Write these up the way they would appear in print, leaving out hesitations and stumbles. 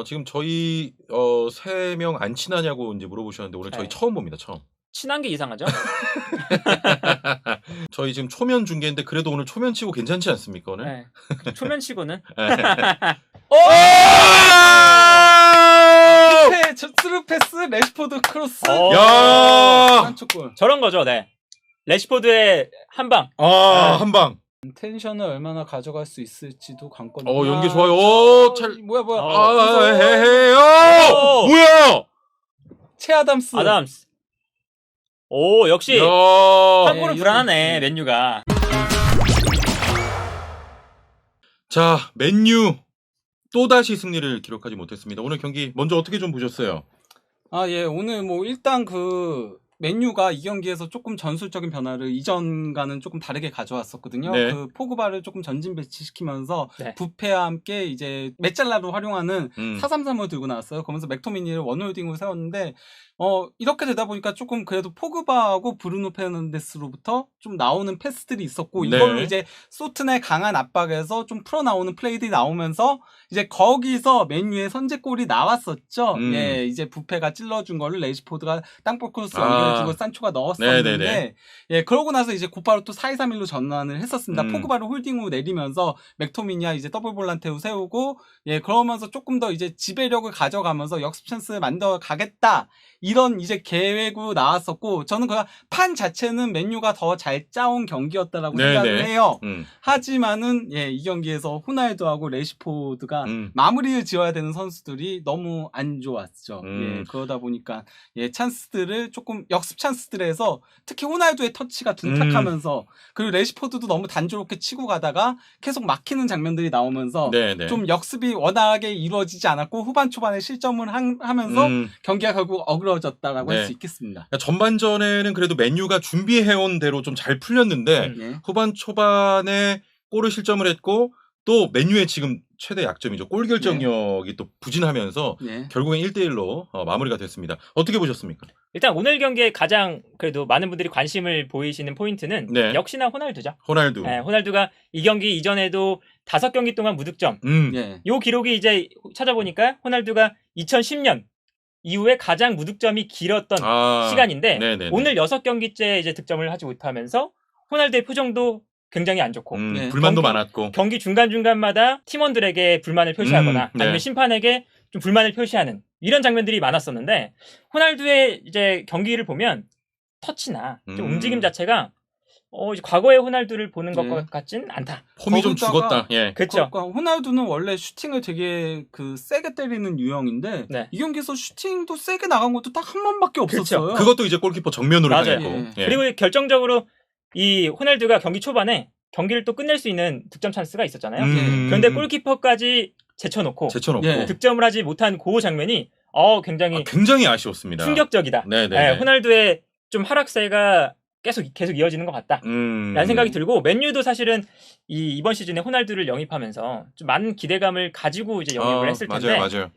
지금 저희 3명 안 친하냐고 이제 물어보셨는데 오늘 저희 네. 처음 봅니다. 처음. 친한 게 이상하죠? 저희 지금 초면 중계인데 그래도 오늘 초면 치고 괜찮지 않습니까 오늘? 네. 그 초면치고는 스루 패스 레시포드 크로스. 야! 한쪽골. 저런 거죠. 네. 레시포드의 한 방. 한 방. 텐션을 얼마나 가져갈 수 있을지도 관건. 연기 좋아요. 뭐야. 뭐야? 최아담스. 아담스. 오, 역시 야. 한골은 네, 불안하네. 맨유가. 자, 맨유 또다시 승리를 기록하지 못했습니다. 오늘 경기 먼저 어떻게 좀 보셨어요? 오늘 뭐 일단 그 맨유가 이 경기에서 조금 전술적인 변화를 이전과는 조금 다르게 가져왔었거든요. 네. 그 포그바를 조금 전진 배치시키면서 네. 부페와 함께 이제 메잘라로 활용하는 4-3-3을 들고 나왔어요. 그러면서 맥토미니를 원홀딩으로 세웠는데 이렇게 되다 보니까 조금 그래도 포그바하고 브루노 페르난데스로부터 좀 나오는 패스들이 있었고 네. 이걸로 이제 소튼의 강한 압박에서 좀 풀어 나오는 플레이들이 나오면서 이제 거기서 맨유의 선제골이 나왔었죠. 예, 이제 부페가 찔러준 거를 레시포드가 땅볼 크로스 연결해주고 산초가 넣었었는데 네네네. 예, 그러고 나서 이제 곧바로 또 4-2-3-1로 전환을 했었습니다. 포그바를 홀딩으로 내리면서 맥토미니아 이제 더블 볼란테로 세우고 예, 그러면서 조금 더 이제 지배력을 가져가면서 역습 찬스를 만들어 가겠다. 이런 이제 계획으로 나왔었고 저는 그냥 판 자체는 맨유가 더 잘 짜온 경기였다라고 생각을 해요. 하지만은 예, 이 경기에서 호날두하고 레시포드가 마무리를 지어야 되는 선수들이 너무 안 좋았죠. 예, 그러다 보니까 예, 찬스들을 조금 역습 찬스들에서 특히 호날두의 터치가 둔탁하면서 그리고 레시포드도 너무 단조롭게 치고 가다가 계속 막히는 장면들이 나오면서 네네. 좀 역습이 워낙에 이루어지지 않았고 후반 초반에 실점을 하면서 경기가 결국 어그러졌다라고 할 수 있겠습니다. 전반전에는 그래도 맨유가 준비해온 대로 좀 잘 풀렸는데 예. 후반 초반에 골을 실점을 했고 또 맨유의 지금 최대 약점이죠. 골 결정력이 또 부진하면서 결국엔 1대1로 마무리가 됐습니다. 어떻게 보셨습니까? 일단 오늘 경기에 가장 그래도 많은 분들이 관심을 보이시는 포인트는 역시나 호날두죠. 호날두. 네, 호날두가 이 경기 이전에도 5경기 동안 무득점. 요 기록이 이제 찾아보니까 호날두가 2010년 이후에 가장 무득점이 길었던 시간인데 네네네. 오늘 6경기째 이제 득점을 하지 못하면서 호날두의 표정도 굉장히 안 좋고 불만도 많았고 경기 중간중간마다 팀원들에게 불만을 표시하거나 아니면 심판에게 좀 불만을 표시하는 이런 장면들이 많았었는데 호날두의 이제 경기를 보면 터치나 좀 움직임 자체가 이제 과거의 호날두를 보는 것과 같진 않다. 폼이 좀 죽었다. 예. 그렇죠. 호날두는 원래 슈팅을 되게 세게 때리는 유형인데 이 경기에서 슈팅도 세게 나간 것도 딱 한 번밖에 없었어요. 그렇죠. 그것도 이제 골키퍼 정면으로 당했고. 그리고 결정적으로 이 호날두가 경기 초반에 경기를 또 끝낼 수 있는 득점 찬스가 있었잖아요. 그런데 골키퍼까지 제쳐놓고 득점을 하지 못한 그 장면이 굉장히 아쉬웠습니다. 충격적이다. 호날두의 좀 하락세가 계속 이어지는 것 같다. 라는 생각이 들고 맨유도 사실은 이번 시즌에 호날두를 영입하면서 좀 많은 기대감을 가지고 이제 영입을 했을 텐데 맞아요.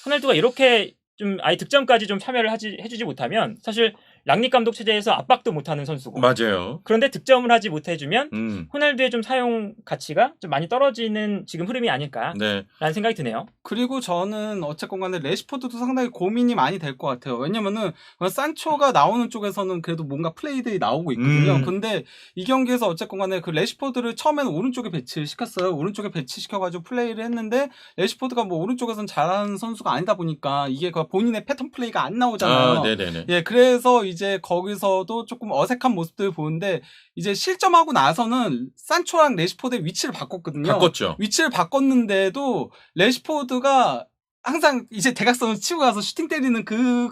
호날두가 이렇게 좀 아예 득점까지 좀 참여를 해주지 못하면 사실 랑닉 감독 체제에서 압박도 못하는 선수고 맞아요. 그런데 득점을 하지 못해주면 호날두의 좀 사용 가치가 좀 많이 떨어지는 지금 흐름이 아닐까라는 생각이 드네요. 그리고 저는 어쨌건 간에 레시포드도 상당히 고민이 많이 될 것 같아요. 왜냐면은 산초가 나오는 쪽에서는 그래도 뭔가 플레이들이 나오고 있거든요. 근데 이 경기에서 어쨌건 간에 그 레시포드를 처음에는 오른쪽에 배치를 시켰어요. 오른쪽에 배치시켜가지고 플레이를 했는데 레시포드가 뭐 오른쪽에서는 잘하는 선수가 아니다 보니까 이게 본인의 패턴 플레이가 안 나오잖아요. 예, 그래서 이제 거기서도 조금 어색한 모습들을 보는데 이제 실점하고 나서는 산초랑 레시포드의 위치를 바꿨거든요. 바꿨죠. 위치를 바꿨는데도 레시포드가 항상 이제 대각선을 치고 가서 슈팅 때리는 그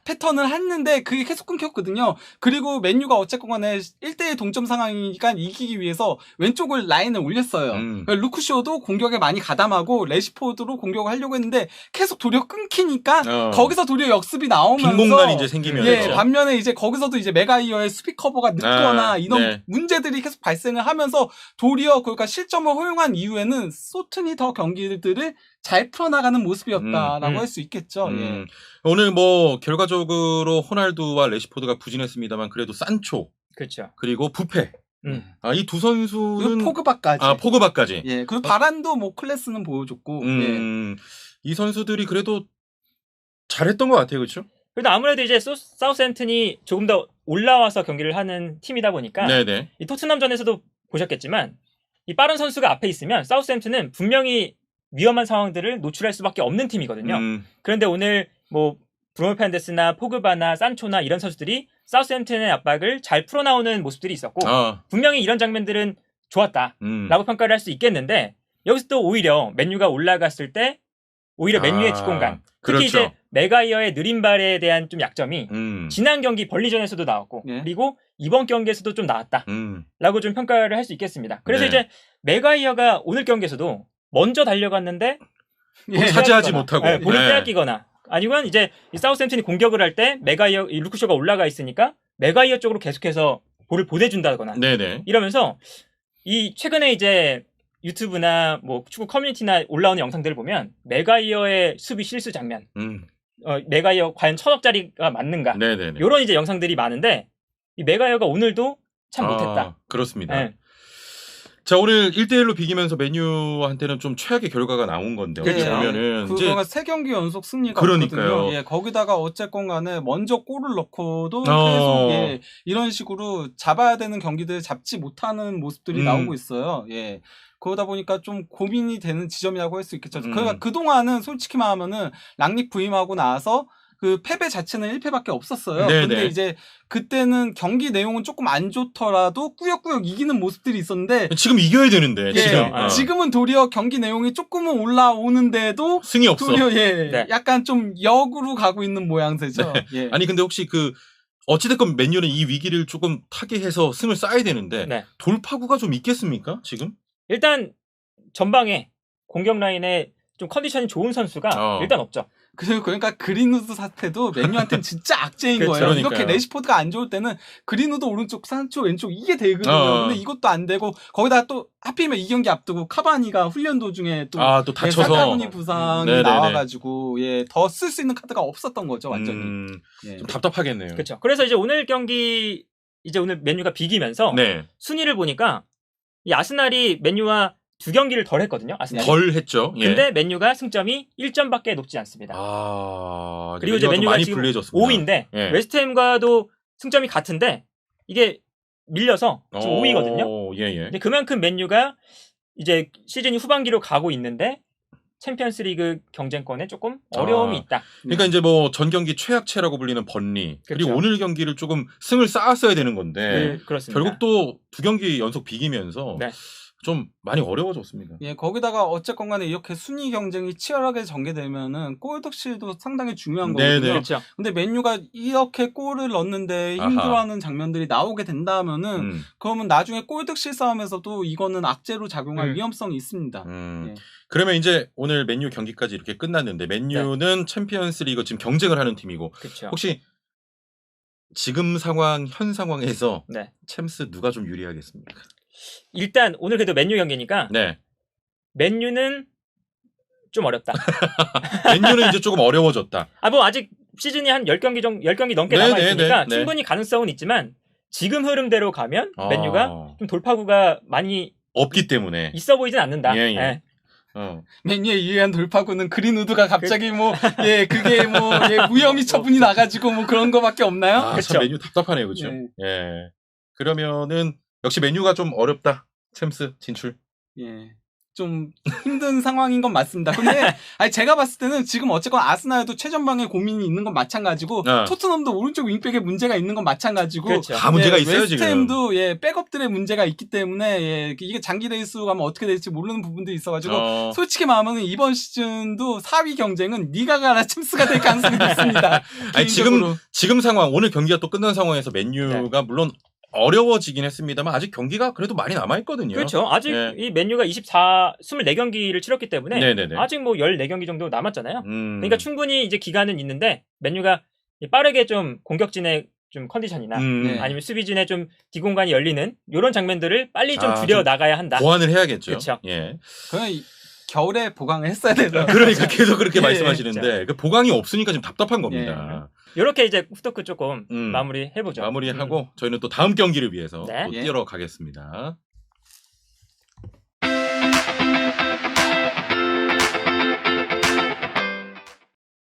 패턴을 했는데 그게 계속 끊겼거든요. 그리고 맨유가 어쨌건 간에 1대1 동점 상황이니까 이기기 위해서 왼쪽을 라인을 올렸어요. 루크쇼도 공격에 많이 가담하고 레시포드로 공격을 하려고 했는데 계속 도리어 끊기니까 거기서 도리어 역습이 나오면서 빈 공간이 이제 생기면서 반면에 이제 거기서도 이제 메가이어의 수비 커버가 늦거나 이런 문제들이 계속 발생을 하면서 도리어 그러니까 실점을 허용한 이후에는 소튼이 더 경기들을 잘 풀어나가는 모습이었다라고 할 수 있겠죠. 오늘 뭐 결과적으로 호날두와 레시포드가 부진했습니다만 그래도 산초 그리고 부페 이 두 선수는 포그바까지 포그바까지 예, 그리고 바란도 뭐 클래스는 보여줬고 이 선수들이 그래도 잘했던 것 같아요, 그렇죠? 그래도 아무래도 이제 사우스햄튼이 조금 더 올라와서 경기를 하는 팀이다 보니까 네네. 이 토트넘전에서도 보셨겠지만 이 빠른 선수가 앞에 있으면 사우스햄튼은 분명히 위험한 상황들을 노출할 수밖에 없는 팀이거든요. 그런데 오늘 뭐 브루노 페르난데스나 포그바나 산초나 이런 선수들이 사우스햄튼의 압박을 잘 풀어나오는 모습들이 있었고 분명히 이런 장면들은 좋았다라고 평가를 할 수 있겠는데 여기서 또 오히려 맨유가 올라갔을 때 오히려 맨유의 뒷공간 특히 그렇죠. 이제 메가이어의 느린 발에 대한 좀 약점이 지난 경기 벌리전에서도 나왔고 그리고 이번 경기에서도 좀 나왔다라고 좀 평가를 할 수 있겠습니다. 그래서 이제 메가이어가 오늘 경기에서도 먼저 달려갔는데 차지하지 못하고 볼을 빼앗기거나 아니면 이제 이 사우스햄튼이 공격을 할 때 메가이어 이 루크쇼가 올라가 있으니까 메가이어 쪽으로 계속해서 볼을 보내준다거나 이러면서 이 최근에 이제 유튜브나 뭐 축구 커뮤니티나 올라오는 영상들을 보면 메가이어의 수비 실수 장면, 메가이어 과연 1,000억짜리가 맞는가 이런 이제 영상들이 많은데 이 메가이어가 오늘도 참 못했다. 그렇습니다. 네. 자 오늘 1대1로 비기면서 맨유한테는 좀 최악의 결과가 나온 건데 어떻게 보면은 그거가 3경기 연속 승리가 그러니까요. 있거든요. 거기다가 어쨌건 간에 먼저 골을 넣고도 계속 이런 식으로 잡아야 되는 경기들 잡지 못하는 모습들이 나오고 있어요. 그러다 보니까 좀 고민이 되는 지점이라고 할 수 있겠죠. 그러니까 그동안은 솔직히 말하면은 랑닉 부임하고 나서 그 패배 자체는 1패밖에 없었어요. 근데 이제 그때는 경기 내용은 조금 안 좋더라도 꾸역꾸역 이기는 모습들이 있었는데 지금 이겨야 되는데 지금은 도리어 경기 내용이 조금은 올라오는데도 승이 없어. 도리어 약간 좀 역으로 가고 있는 모양새죠. 아니 근데 혹시 그 어찌됐건 맨유는 이 위기를 조금 타개해서 승을 쌓아야 되는데 돌파구가 좀 있겠습니까 지금? 일단 전방에 공격 라인에 좀 컨디션이 좋은 선수가 일단 없죠. 그러니까 그린우드 사태도 맨유한테는 진짜 악재인 거예요. 그러니까요. 이렇게 레시포드가 안 좋을 때는 그린우드 오른쪽, 산초 왼쪽 이게 되거든요. 근데 이것도 안 되고 거기다 또 하필이면 이 경기 앞두고 카바니가 훈련 도중에 또 다쳐서 사카구니 부상이 나와가지고 더 쓸 수 있는 카드가 없었던 거죠 완전히. 좀 답답하겠네요. 그렇죠. 그래서 이제 오늘 경기 오늘 맨유가 비기면서 순위를 보니까 이 아스날이 맨유와 2경기를 덜 했거든요. 아스날이. 덜 했죠. 근데 맨유가 승점이 1점밖에 높지 않습니다. 그리고 이제 맨유가 많이 지금 불리해졌습니다. 5위인데 웨스트햄과도 승점이 같은데 이게 밀려서 지금 5위거든요. 근데 그만큼 맨유가 이제 시즌이 후반기로 가고 있는데 챔피언스리그 경쟁권에 조금 어려움이 있다. 그러니까 이제 뭐 전 경기 최악체라고 불리는 번리 그리고 오늘 경기를 조금 승을 쌓았어야 되는 건데 결국 또 2경기 연속 비기면서 좀 많이 어려워졌습니다. 거기다가 어쨌건 간에 이렇게 순위 경쟁이 치열하게 전개되면은 골 득실도 상당히 중요한 거거든요. 근데 맨유가 이렇게 골을 넣는데 힘들어하는 장면들이 나오게 된다면은 그러면 나중에 골 득실 싸움에서도 이거는 악재로 작용할 위험성이 있습니다. 그러면 이제 오늘 맨유 경기까지 이렇게 끝났는데 맨유는 챔피언스리그 지금 경쟁을 하는 팀이고 혹시 지금 상황 현 상황에서 챔스 누가 좀 유리하겠습니까? 일단 오늘 그래도 맨유 경기니까 맨유는 좀 어렵다. 맨유는 이제 조금 어려워졌다. 뭐 아직 시즌이 한 10경기 넘게 남아있으니까 충분히 가능성은 있지만 지금 흐름대로 가면 맨유가 좀 돌파구가 많이 없기 때문에 있어 보이진 않는다. 맨유의 유일한 돌파구는 그린우드가 갑자기 그게 무혐의 처분이 나가지고 뭐 그런 거밖에 없나요? 참 맨유 답답하네요, 그렇죠? 그러면은 역시 맨유가 좀 어렵다. 챔스 진출. 좀 힘든 상황인 건 맞습니다. 근데 제가 봤을 때는 지금 어쨌건 아스날도 최전방에 고민이 있는 건 마찬가지고 토트넘도 오른쪽 윙백에 문제가 있는 건 마찬가지고 다 문제가 있어요 지금. 웨스트햄도 백업들의 문제가 있기 때문에 이게 장기 레이스로 가면 어떻게 될지 모르는 부분들이 있어가지고 솔직히 말하면 이번 시즌도 4위 경쟁은 니가 가라 챔스가 될 가능성이 높습니다. 지금 상황 오늘 경기가 또 끝난 상황에서 맨유가 물론 어려워지긴 했습니다만 아직 경기가 그래도 많이 남아있거든요. 그렇죠. 아직 이 맨유가 24경기를 치렀기 때문에 아직 뭐 14경기 정도 남았잖아요. 그러니까 충분히 이제 기간은 있는데 맨유가 빠르게 좀 공격진의 좀 컨디션이나 아니면 수비진의 좀 뒷공간이 열리는 이런 장면들을 빨리 좀 줄여 나가야 한다. 보완을 해야겠죠. 그렇죠. 그냥 겨울에 보강을 했어야 되죠. 그러니까 계속 그렇게 말씀하시는데 그 보강이 없으니까 지금 답답한 겁니다. 이렇게 이제 후토크 조금 마무리 해보죠. 마무리하고 저희는 또 다음 경기를 위해서 또 뛰러 가겠습니다.